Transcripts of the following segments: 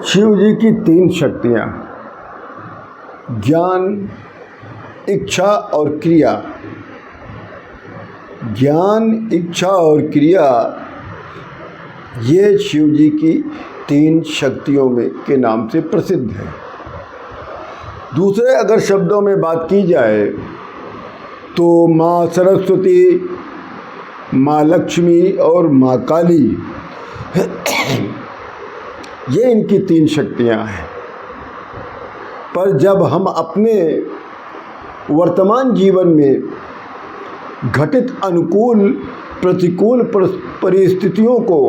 शिव जी की तीन शक्तियाँ, ज्ञान, इच्छा और क्रिया। ज्ञान, इच्छा और क्रिया, ये शिव जी की तीन शक्तियों में के नाम से प्रसिद्ध है। दूसरे अगर शब्दों में बात की जाए तो माँ सरस्वती, माँ लक्ष्मी और माँ काली, ये इनकी तीन शक्तियाँ हैं। पर जब हम अपने वर्तमान जीवन में घटित अनुकूल प्रतिकूल परिस्थितियों को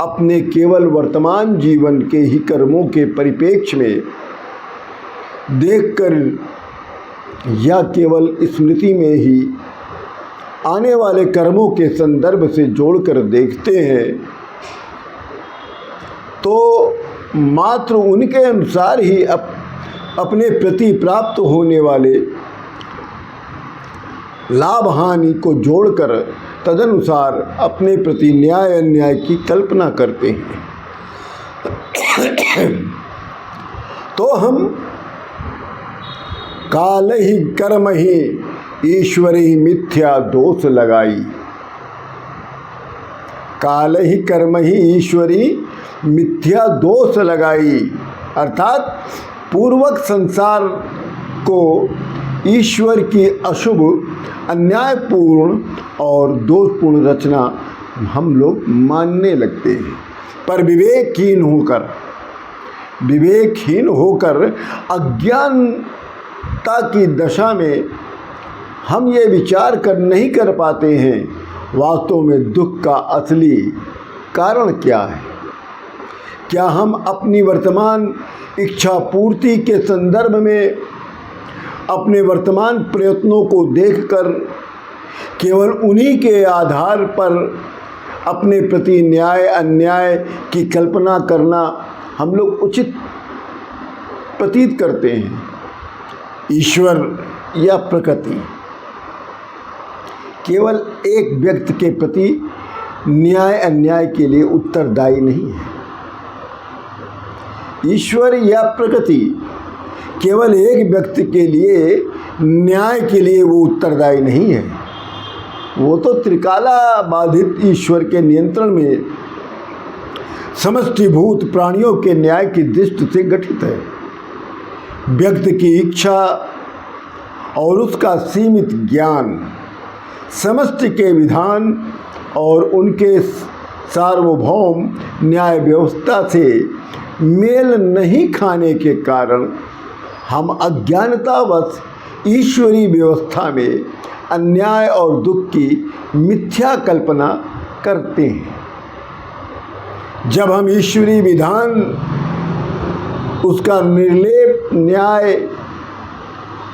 अपने केवल वर्तमान जीवन के ही कर्मों के परिप्रेक्ष्य में देखकर या केवल स्मृति में ही आने वाले कर्मों के संदर्भ से जोड़कर देखते हैं तो मात्र उनके अनुसार ही अपने प्रति प्राप्त होने वाले लाभ हानि को जोड़कर तदनुसार अपने प्रति न्याय अन्याय की कल्पना करते हैं। तो हम काल ही कर्म ही ईश्वरी मिथ्या दोष लगाई, काल ही कर्म ही ईश्वरी मिथ्या दोष लगाई, अर्थात पूर्वक संसार को ईश्वर की अशुभ, अन्यायपूर्ण और दोषपूर्ण रचना हम लोग मानने लगते हैं। पर विवेकहीन होकर अज्ञानता की दशा में हम ये विचार नहीं कर पाते हैं वास्तव में दुख का असली कारण क्या है। क्या हम अपनी वर्तमान इच्छा पूर्ति के संदर्भ में अपने वर्तमान प्रयत्नों को देखकर केवल उन्हीं के आधार पर अपने प्रति न्याय अन्याय की कल्पना करना हम लोग उचित प्रतीत करते हैं? ईश्वर या प्रकृति केवल एक व्यक्ति के प्रति न्याय अन्याय के लिए उत्तरदायी नहीं है। ईश्वर या प्रकृति केवल एक व्यक्ति के लिए न्याय के लिए वो उत्तरदायी नहीं है। वो तो त्रिकाला बाधित ईश्वर के नियंत्रण में समष्टिभूत प्राणियों के न्याय की दृष्टि से गठित है। व्यक्ति की इच्छा और उसका सीमित ज्ञान समष्टि के विधान और उनके सार्वभौम न्याय व्यवस्था से मेल नहीं खाने के कारण हम अज्ञानतावश ईश्वरी व्यवस्था में अन्याय और दुख की मिथ्या कल्पना करते हैं। जब हम ईश्वरी विधान, उसका निर्लेप न्याय,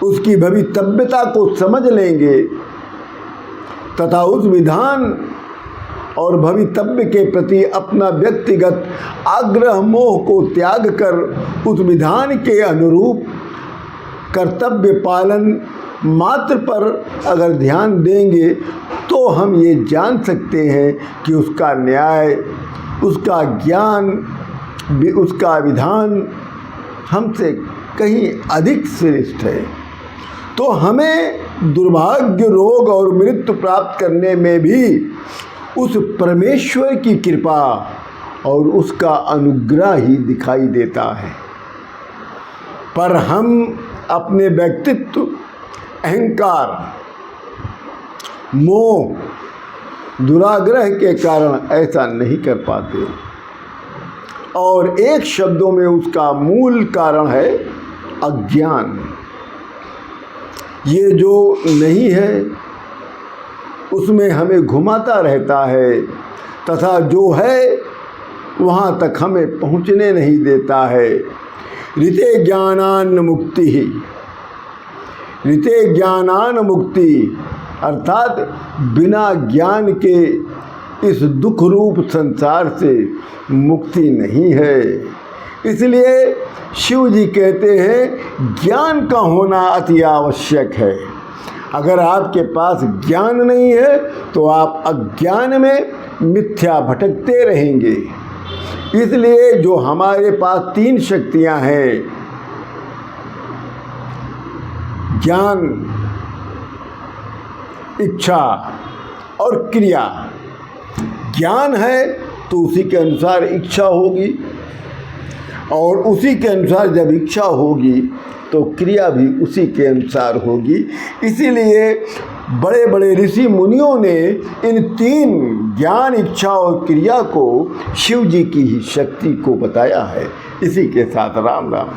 उसकी भवितव्यता को समझ लेंगे तथा उस विधान और भवितव्य के प्रति अपना व्यक्तिगत आग्रह मोह को त्याग कर उस विधान के अनुरूप कर्तव्य पालन मात्र पर अगर ध्यान देंगे तो हम ये जान सकते हैं कि उसका न्याय, उसका ज्ञान, उसका विधान हमसे कहीं अधिक श्रेष्ठ है। तो हमें दुर्भाग्य, रोग और मृत्यु प्राप्त करने में भी उस परमेश्वर की कृपा और उसका अनुग्रह ही दिखाई देता है। पर हम अपने व्यक्तित्व, अहंकार, मोह, दुराग्रह के कारण ऐसा नहीं कर पाते। और एक शब्दों में उसका मूल कारण है अज्ञान। ये जो नहीं है उसमें हमें घुमाता रहता है तथा जो है वहाँ तक हमें पहुँचने नहीं देता है। ऋते ज्ञानान मुक्ति ही, ऋते ज्ञानान मुक्ति, अर्थात बिना ज्ञान के इस दुख रूप संसार से मुक्ति नहीं है। इसलिए शिव जी कहते हैं ज्ञान का होना अति आवश्यक है। अगर आपके पास ज्ञान नहीं है तो आप अज्ञान में मिथ्या भटकते रहेंगे। इसलिए जो हमारे पास तीन शक्तियां हैं, ज्ञान, इच्छा और क्रिया। ज्ञान है तो उसी के अनुसार इच्छा होगी, और उसी के अनुसार जब इच्छा होगी तो क्रिया भी उसी के अनुसार होगी। इसीलिए बड़े बड़े ऋषि मुनियों ने इन तीन ज्ञान, इच्छा और क्रिया को शिव जी की ही शक्ति को बताया है। इसी के साथ राम राम।